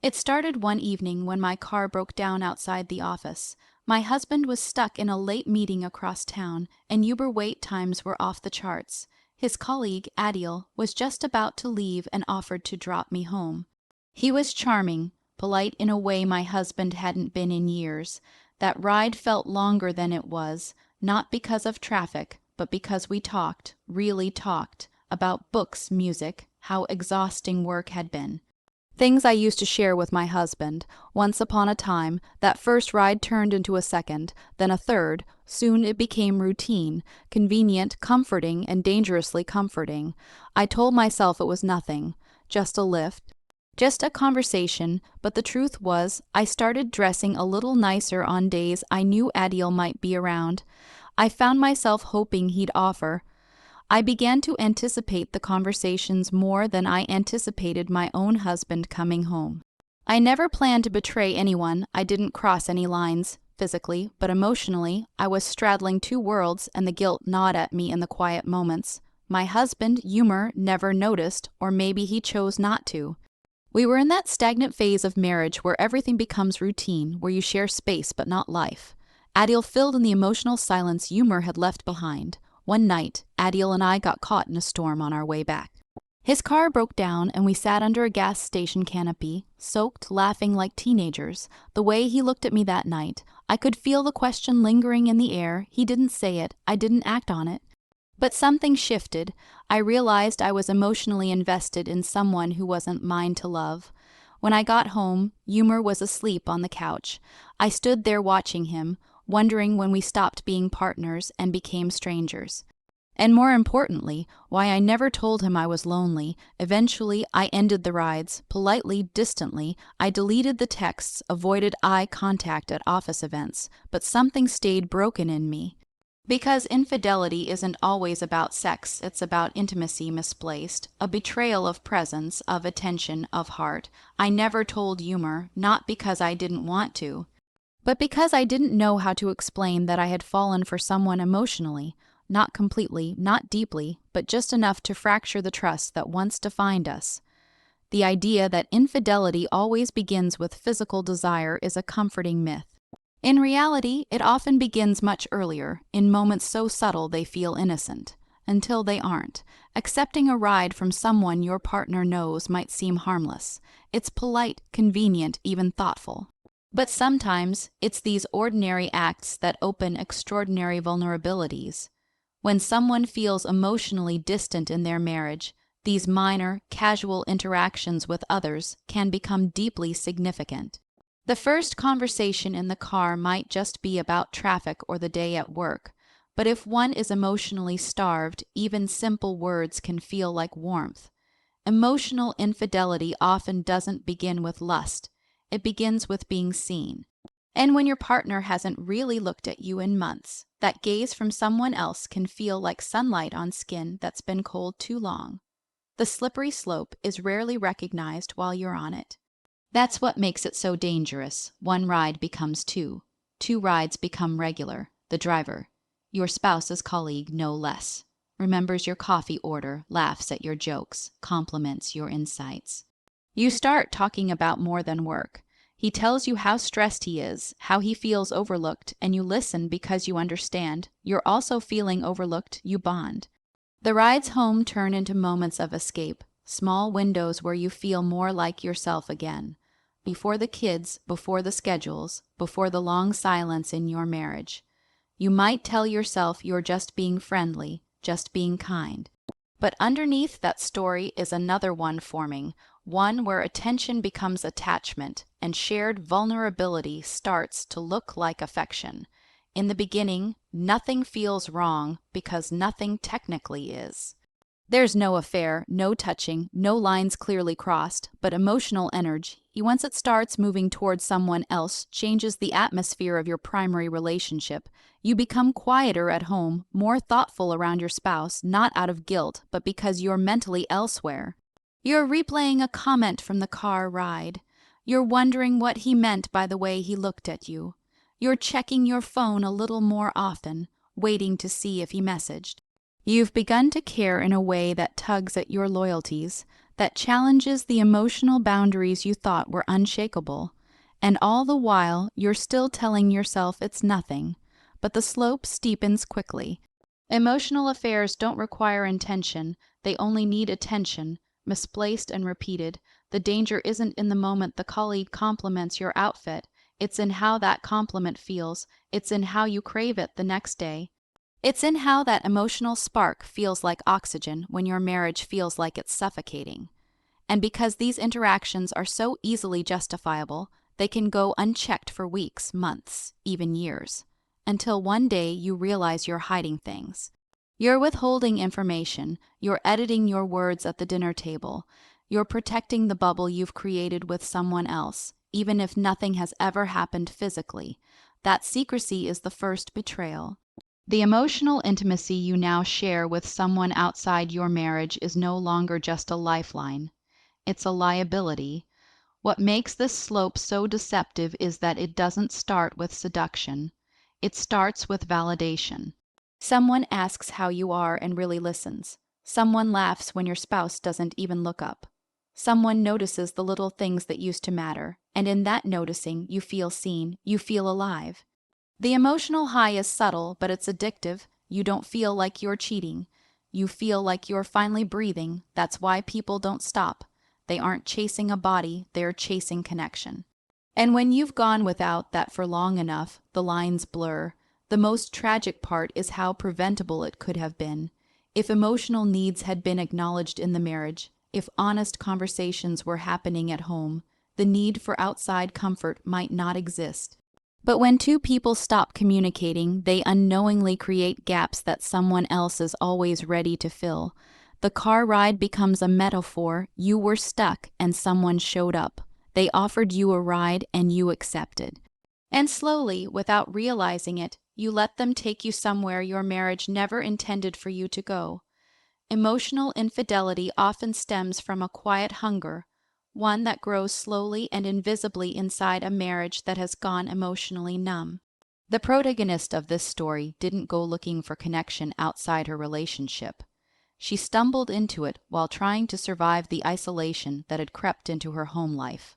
It started one evening when my car broke down outside the office. My husband was stuck in a late meeting across town, and Uber wait times were off the charts. His colleague, Adil, was just about to leave and offered to drop me home. He was charming, polite in a way my husband hadn't been in years. That ride felt longer than it was, not because of traffic, but because we talked, really talked, about books, music, how exhausting work had been. Things I used to share with my husband. Once upon a time, that first ride turned into a second, then a third. Soon it became routine, convenient, comforting, and dangerously comforting. I told myself it was nothing, just a lift, just a conversation, but the truth was, I started dressing a little nicer on days I knew Adil might be around. I found myself hoping he'd offer. I began to anticipate the conversations more than I anticipated my own husband coming home. I never planned to betray anyone. I didn't cross any lines, physically, but emotionally, I was straddling two worlds and the guilt gnawed at me in the quiet moments. My husband, Umer, never noticed, or maybe he chose not to. We were in that stagnant phase of marriage where everything becomes routine, where you share space but not life. Adil filled in the emotional silence Umer had left behind. One night, Adil and I got caught in a storm on our way back. His car broke down and we sat under a gas station canopy, soaked, laughing like teenagers. The way he looked at me that night, I could feel the question lingering in the air. He didn't say it, I didn't act on it. But something shifted. I realized I was emotionally invested in someone who wasn't mine to love. When I got home, Umer was asleep on the couch. I stood there watching him, wondering when we stopped being partners and became strangers. And more importantly, why I never told him I was lonely. Eventually, I ended the rides, politely, distantly. I deleted the texts, avoided eye contact at office events, but something stayed broken in me. Because infidelity isn't always about sex, it's about intimacy misplaced, a betrayal of presence, of attention, of heart. I never told Umer, not because I didn't want to, but because I didn't know how to explain that I had fallen for someone emotionally, not completely, not deeply, but just enough to fracture the trust that once defined us. The idea that infidelity always begins with physical desire is a comforting myth. In reality, it often begins much earlier, in moments so subtle they feel innocent, until they aren't. Accepting a ride from someone your partner knows might seem harmless. It's polite, convenient, even thoughtful. But sometimes, it's these ordinary acts that open extraordinary vulnerabilities. When someone feels emotionally distant in their marriage, these minor, casual interactions with others can become deeply significant. The first conversation in the car might just be about traffic or the day at work, but if one is emotionally starved, even simple words can feel like warmth. Emotional infidelity often doesn't begin with lust. It begins with being seen. And when your partner hasn't really looked at you in months, that gaze from someone else can feel like sunlight on skin that's been cold too long. The slippery slope is rarely recognized while you're on it. That's what makes it so dangerous. One ride becomes two. Two rides become regular. The driver, your spouse's colleague no less, remembers your coffee order, laughs at your jokes, compliments your insights. You start talking about more than work. He tells you how stressed he is, how he feels overlooked, and you listen because you understand. You're also feeling overlooked, you bond. The rides home turn into moments of escape, small windows where you feel more like yourself again. Before the kids, before the schedules, before the long silence in your marriage. You might tell yourself you're just being friendly, just being kind. But underneath that story is another one forming, one where attention becomes attachment and shared vulnerability starts to look like affection. In the beginning, nothing feels wrong because nothing technically is. There's no affair, no touching, no lines clearly crossed, but emotional energy, once it starts moving towards someone else, changes the atmosphere of your primary relationship. You become quieter at home, more thoughtful around your spouse, not out of guilt, but because you're mentally elsewhere. You're replaying a comment from the car ride. You're wondering what he meant by the way he looked at you. You're checking your phone a little more often, waiting to see if he messaged. You've begun to care in a way that tugs at your loyalties. that challenges the emotional boundaries you thought were unshakable. And all the while, you're still telling yourself it's nothing. But the slope steepens quickly. Emotional affairs don't require intention, they only need attention, misplaced and repeated. The danger isn't in the moment the colleague compliments your outfit, it's in how that compliment feels, it's in how you crave it the next day. It's in how that emotional spark feels like oxygen when your marriage feels like it's suffocating. And because these interactions are so easily justifiable, they can go unchecked for weeks, months, even years, until one day you realize you're hiding things. You're withholding information, you're editing your words at the dinner table, you're protecting the bubble you've created with someone else, even if nothing has ever happened physically. That secrecy is the first betrayal. The emotional intimacy you now share with someone outside your marriage is no longer just a lifeline. It's a liability. What makes this slope so deceptive is that it doesn't start with seduction. It starts with validation. Someone asks how you are and really listens. Someone laughs when your spouse doesn't even look up. Someone notices the little things that used to matter, and in that noticing, you feel seen, you feel alive. The emotional high is subtle, but it's addictive. You don't feel like you're cheating. You feel like you're finally breathing. That's why people don't stop. They aren't chasing a body, they're chasing connection. And when you've gone without that for long enough, the lines blur. The most tragic part is how preventable it could have been. If emotional needs had been acknowledged in the marriage, if honest conversations were happening at home, the need for outside comfort might not exist. But when two people stop communicating, they unknowingly create gaps that someone else is always ready to fill. The car ride becomes a metaphor. You were stuck and someone showed up. They offered you a ride and you accepted. And slowly, without realizing it, you let them take you somewhere your marriage never intended for you to go. Emotional infidelity often stems from a quiet hunger, one that grows slowly and invisibly inside a marriage that has gone emotionally numb. The protagonist of this story didn't go looking for connection outside her relationship. She stumbled into it while trying to survive the isolation that had crept into her home life.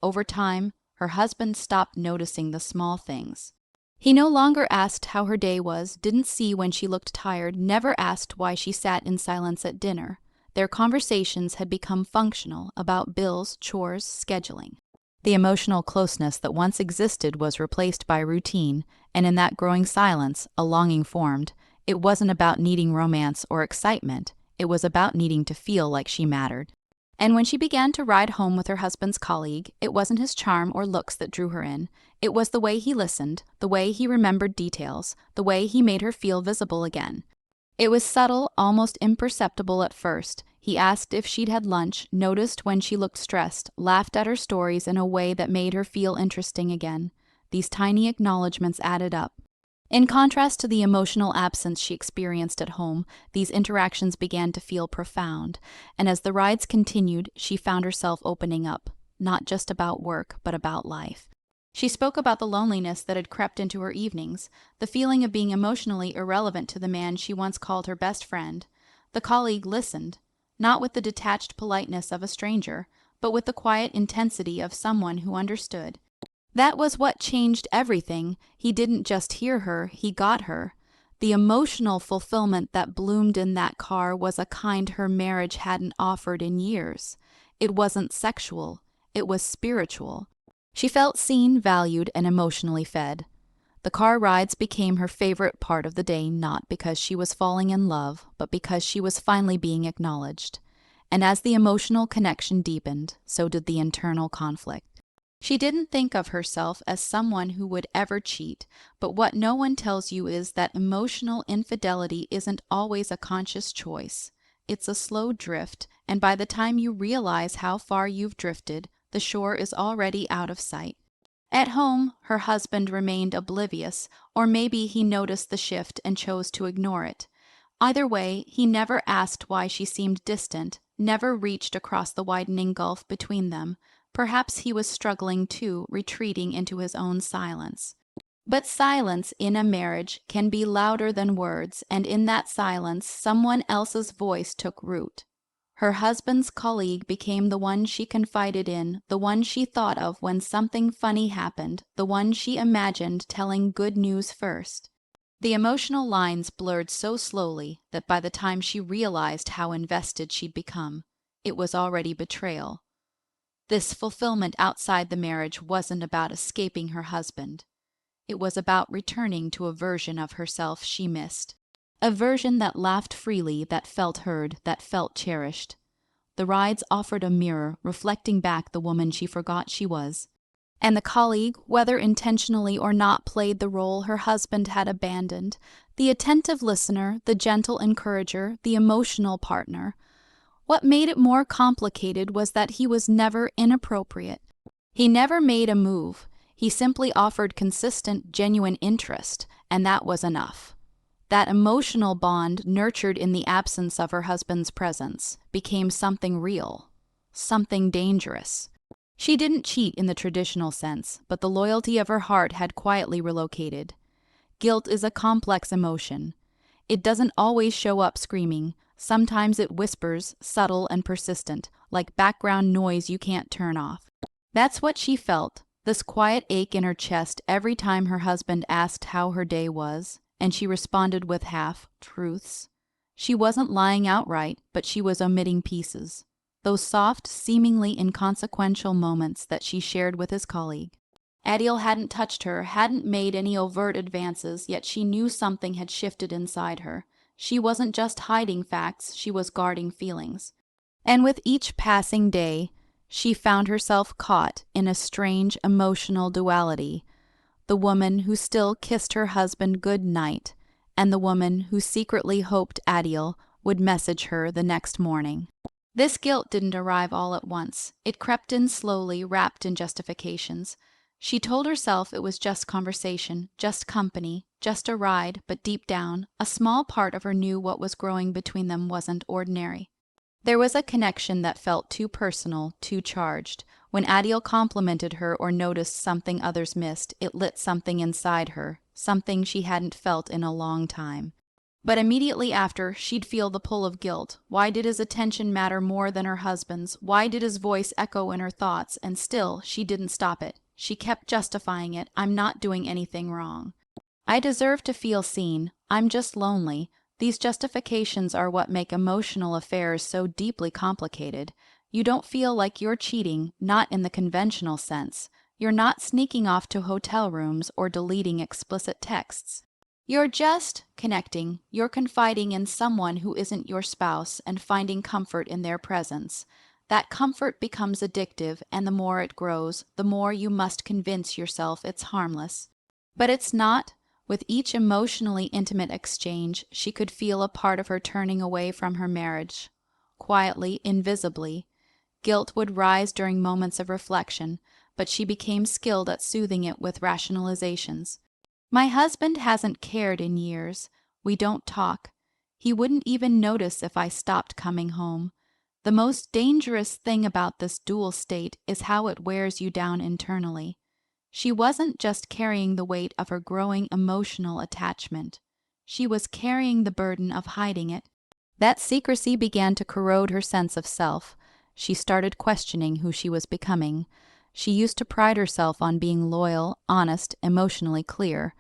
Over time, her husband stopped noticing the small things. He no longer asked how her day was, didn't see when she looked tired, never asked why she sat in silence at dinner. Their conversations had become functional, about bills, chores, scheduling. The emotional closeness that once existed was replaced by routine, and in that growing silence, a longing formed. It wasn't about needing romance or excitement, it was about needing to feel like she mattered. And when she began to ride home with her husband's colleague, it wasn't his charm or looks that drew her in. It was the way he listened, the way he remembered details, the way he made her feel visible again. It was subtle, almost imperceptible at first. He asked if she'd had lunch, noticed when she looked stressed, laughed at her stories in a way that made her feel interesting again. These tiny acknowledgments added up. In contrast to the emotional absence she experienced at home, these interactions began to feel profound, and as the rides continued, she found herself opening up, not just about work, but about life. She spoke about the loneliness that had crept into her evenings, the feeling of being emotionally irrelevant to the man she once called her best friend. The colleague listened, not with the detached politeness of a stranger, but with the quiet intensity of someone who understood. That was what changed everything. He didn't just hear her, he got her. The emotional fulfillment that bloomed in that car was a kind her marriage hadn't offered in years. It wasn't sexual, it was spiritual. She felt seen, valued, and emotionally fed. The car rides became her favorite part of the day, not because she was falling in love, but because she was finally being acknowledged. And as the emotional connection deepened, so did the internal conflict. She didn't think of herself as someone who would ever cheat, but what no one tells you is that emotional infidelity isn't always a conscious choice. It's a slow drift, and by the time you realize how far you've drifted, the shore is already out of sight. At home, her husband remained oblivious, or maybe he noticed the shift and chose to ignore it. Either way, he never asked why she seemed distant, never reached across the widening gulf between them. Perhaps he was struggling too, retreating into his own silence. But silence in a marriage can be louder than words, and in that silence, someone else's voice took root. Her husband's colleague became the one she confided in, the one she thought of when something funny happened, the one she imagined telling good news first. The emotional lines blurred so slowly that by the time she realized how invested she'd become, it was already betrayal. This fulfillment outside the marriage wasn't about escaping her husband. It was about returning to a version of herself she missed. A version that laughed freely, that felt heard, that felt cherished. The rides offered a mirror, reflecting back the woman she forgot she was. And the colleague, whether intentionally or not, played the role her husband had abandoned. The attentive listener, the gentle encourager, the emotional partner. What made it more complicated was that he was never inappropriate. He never made a move. He simply offered consistent, genuine interest, and that was enough. That emotional bond, nurtured in the absence of her husband's presence, became something real, something dangerous. She didn't cheat in the traditional sense, but the loyalty of her heart had quietly relocated. Guilt is a complex emotion. It doesn't always show up screaming. Sometimes it whispers, subtle and persistent, like background noise you can't turn off. That's what she felt, this quiet ache in her chest every time her husband asked how her day was, and she responded with half-truths. She wasn't lying outright, but she was omitting pieces. Those soft, seemingly inconsequential moments that she shared with his colleague. Adil hadn't touched her, hadn't made any overt advances, yet she knew something had shifted inside her. She wasn't just hiding facts, she was guarding feelings. And with each passing day, she found herself caught in a strange emotional duality. The woman who still kissed her husband good night, and the woman who secretly hoped Adil would message her the next morning. This guilt didn't arrive all at once. It crept in slowly, wrapped in justifications. She told herself it was just conversation, just company, just a ride, but deep down, a small part of her knew what was growing between them wasn't ordinary. There was a connection that felt too personal, too charged. When Adil complimented her or noticed something others missed, it lit something inside her, something she hadn't felt in a long time. But immediately after, she'd feel the pull of guilt. Why did his attention matter more than her husband's? Why did his voice echo in her thoughts? And still, she didn't stop it. She kept justifying it. I'm not doing anything wrong. I deserve to feel seen. I'm just lonely. These justifications are what make emotional affairs so deeply complicated. You don't feel like you're cheating, not in the conventional sense. You're not sneaking off to hotel rooms or deleting explicit texts. You're just connecting. You're confiding in someone who isn't your spouse and finding comfort in their presence. That comfort becomes addictive, and the more it grows, the more you must convince yourself it's harmless. But it's not. With each emotionally intimate exchange, she could feel a part of her turning away from her marriage. Quietly, invisibly. Guilt would rise during moments of reflection, but she became skilled at soothing it with rationalizations. My husband hasn't cared in years. We don't talk. He wouldn't even notice if I stopped coming home. The most dangerous thing about this dual state is how it wears you down internally. She wasn't just carrying the weight of her growing emotional attachment. She was carrying the burden of hiding it. That secrecy began to corrode her sense of self. She started questioning who she was becoming. She used to pride herself on being loyal, honest, emotionally clear.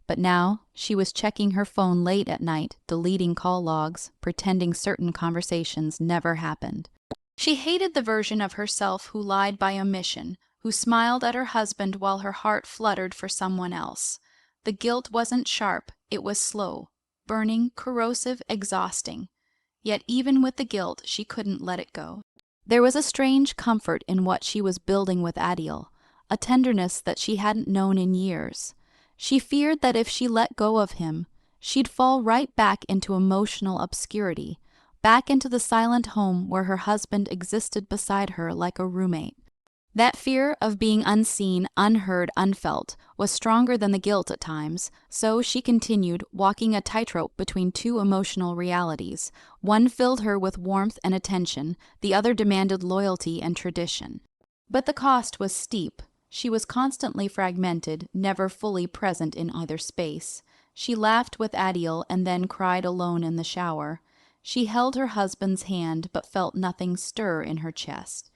But now, she was checking her phone late at night, deleting call logs, pretending certain conversations never happened. She hated the version of herself who lied by omission, who smiled at her husband while her heart fluttered for someone else. The guilt wasn't sharp, it was slow, burning, corrosive, exhausting. Yet even with the guilt, she couldn't let it go. There was a strange comfort in what she was building with Adil, a tenderness that she hadn't known in years. She feared that if she let go of him, she'd fall right back into emotional obscurity, back into the silent home where her husband existed beside her like a roommate. That fear of being unseen, unheard, unfelt was stronger than the guilt at times, so she continued, walking a tightrope between two emotional realities. One filled her with warmth and attention, the other demanded loyalty and tradition. But the cost was steep. She was constantly fragmented, never fully present in either space. She laughed with Adil and then cried alone in the shower. She held her husband's hand but felt nothing stir in her chest.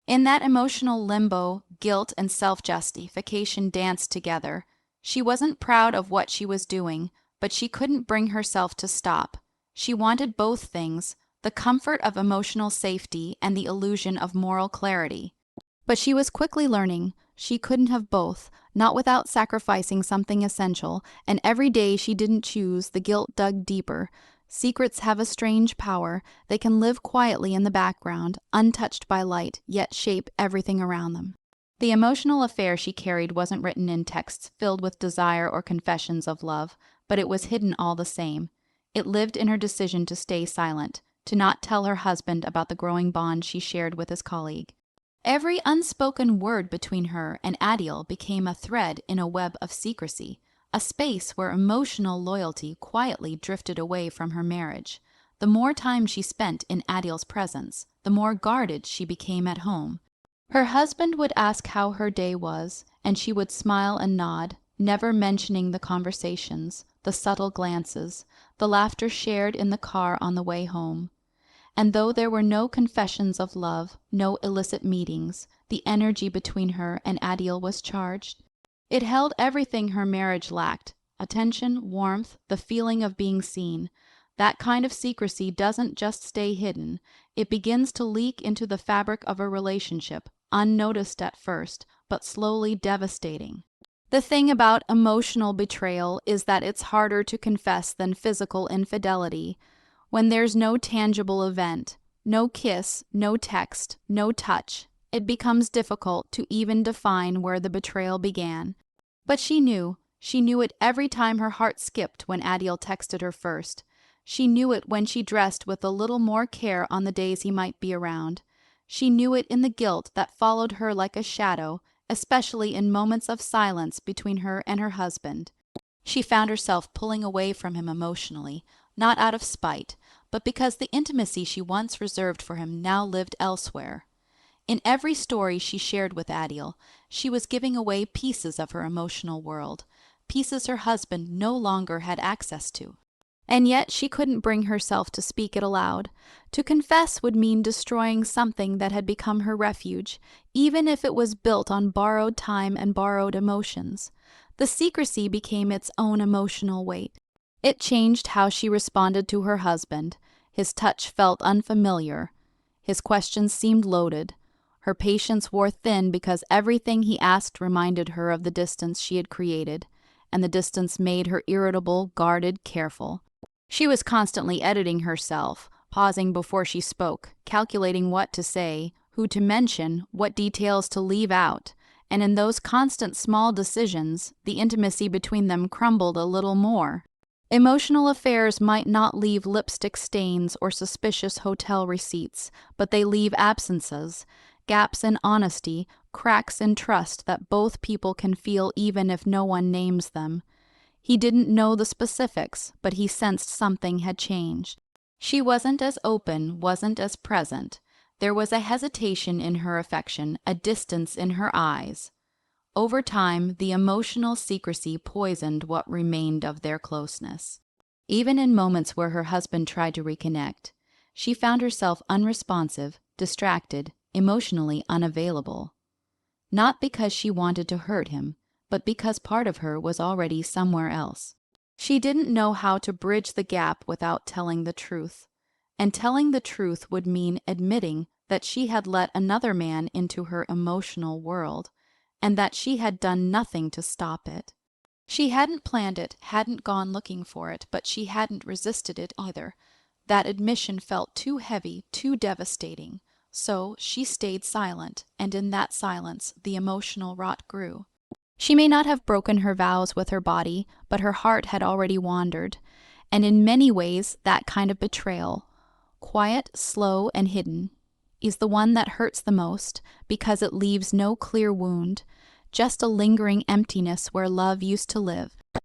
In that emotional limbo, guilt and self-justification danced together. She wasn't proud of what she was doing, but she couldn't bring herself to stop. She wanted both things, the comfort of emotional safety and the illusion of moral clarity. But she was quickly learning she couldn't have both, not without sacrificing something essential, and every day she didn't choose, the guilt dug deeper. Secrets have a strange power. They can live quietly in the background, untouched by light, yet shape everything around them. The emotional affair she carried wasn't written in texts filled with desire or confessions of love, but it was hidden all the same. It lived in her decision to stay silent, to not tell her husband about the growing bond she shared with his colleague. Every unspoken word between her and Adil became a thread in a web of secrecy, a space where emotional loyalty quietly drifted away from her marriage. The more time she spent in Adil's presence, the more guarded she became at home. Her husband would ask how her day was, and she would smile and nod, never mentioning the conversations, the subtle glances, the laughter shared in the car on the way home. And though there were no confessions of love, no illicit meetings, the energy between her and Adil was charged. It held everything her marriage lacked: attention, warmth, the feeling of being seen. That kind of secrecy doesn't just stay hidden. It begins to leak into the fabric of a relationship, unnoticed at first, but slowly devastating. The thing about emotional betrayal is that it's harder to confess than physical infidelity. When there's no tangible event, no kiss, no text, no touch, it becomes difficult to even define where the betrayal began. But she knew it every time her heart skipped when Adil texted her first. She knew it when she dressed with a little more care on the days he might be around. She knew it in the guilt that followed her like a shadow, especially in moments of silence between her and her husband. She found herself pulling away from him emotionally, not out of spite, but because the intimacy she once reserved for him now lived elsewhere. In every story she shared with Adil, she was giving away pieces of her emotional world, pieces her husband no longer had access to. And yet she couldn't bring herself to speak it aloud. To confess would mean destroying something that had become her refuge, even if it was built on borrowed time and borrowed emotions. The secrecy became its own emotional weight. It changed how she responded to her husband. His touch felt unfamiliar. His questions seemed loaded. Her patience wore thin because everything he asked reminded her of the distance she had created, and the distance made her irritable, guarded, careful. She was constantly editing herself, pausing before she spoke, calculating what to say, who to mention, what details to leave out, and in those constant small decisions, the intimacy between them crumbled a little more. Emotional affairs might not leave lipstick stains or suspicious hotel receipts, but they leave absences, gaps in honesty, cracks in trust that both people can feel even if no one names them. He didn't know the specifics, but he sensed something had changed. She wasn't as open, wasn't as present. There was a hesitation in her affection, a distance in her eyes. Over time, the emotional secrecy poisoned what remained of their closeness. Even in moments where her husband tried to reconnect, she found herself unresponsive, distracted, emotionally unavailable. Not because she wanted to hurt him, but because part of her was already somewhere else. She didn't know how to bridge the gap without telling the truth. And telling the truth would mean admitting that she had let another man into her emotional world, and that she had done nothing to stop it. She hadn't planned it, hadn't gone looking for it, but she hadn't resisted it either. That admission felt too heavy, too devastating. So she stayed silent, and in that silence the emotional rot grew. She may not have broken her vows with her body, but her heart had already wandered. And in many ways, that kind of betrayal, quiet, slow, and hidden, is the one that hurts the most because it leaves no clear wound, just a lingering emptiness where love used to live.